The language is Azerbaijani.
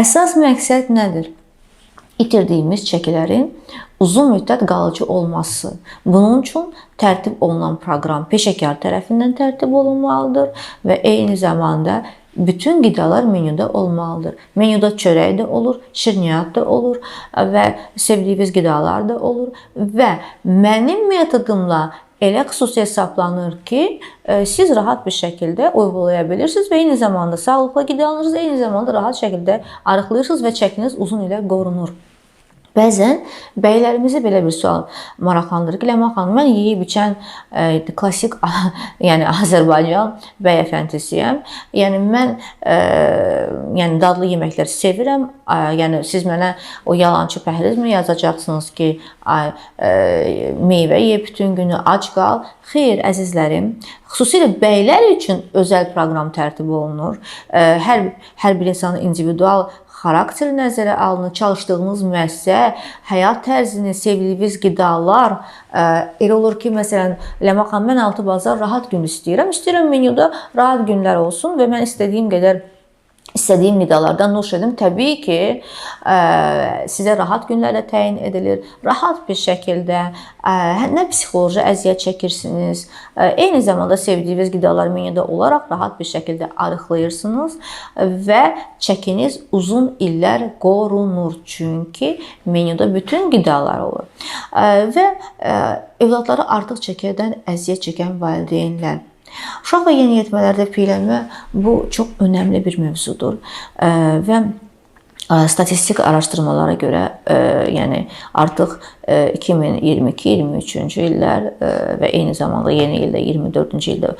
Əsas məqsəd nədir? İtirdiyimiz çəkilərin uzun müddət qalıcı olması. Bunun üçün tərtib olunan proqram peşəkar tərəfindən tərtib olunmalıdır və eyni zamanda bütün qidalar menyuda olmalıdır. Menyuda çörək də olur, şirniyyat da olur və sevdiyiniz qidalar da olur və mənim metodumla elə xüsusi hesablanır ki, siz rahat bir şəkildə uygulaya bilirsiniz və eyni zamanda sağlıqlı qidalanırsınız, eyni zamanda rahat şəkildə arıqlayırsınız və çəkiniz uzun ilə qorunur. Bəzən bəylərimizi belə bir sual maraqlandırır ki, Ləman xanım, mən yeyib içən klassik, yəni Azərbaycan bəy əfəndisiyəm. Yəni mən dadlı yeməkləri sevirəm. Yəni siz mənə o yalançı pəhrizmi yazacaqsınız ki, meyvə ye bütün günü ac qal. Xeyr, əzizlərim, xüsusilə bəylər üçün özəl proqram tərtib olunur. Hər bir insanın individual xarakteri nəzərə alınır, çalışdığınız müəssisə, həyat tərzini, sevdiyiniz qidalar. Elə olur ki, məsələn, Ləman xanım, mən 6 bazar rahat gün istəyirəm. İstəyirəm menyuda rahat günlər olsun və mən istədiyim qidalardan nuş edim. Təbii ki, sizə rahat günlərdə təyin edilir. Rahat bir şəkildə, nə psixoloji əziyyət çəkirsiniz. Eyni zamanda sevdiyiniz qidalar menyuda olaraq rahat bir şəkildə arıqlayırsınız və çəkiniz uzun illər qorunur. Çünki menyuda bütün qidalar olur. Və övladları artıq çəkədən əziyyət çəkən valideynlər. Uşaq və yeniyetmələrdə piyələnmə bu çox önəmli bir mövzudur və statistik araşdırmalara görə, yəni artıq 2022-23-cü illər və eyni zamanda yeni ildə 24-cü ildə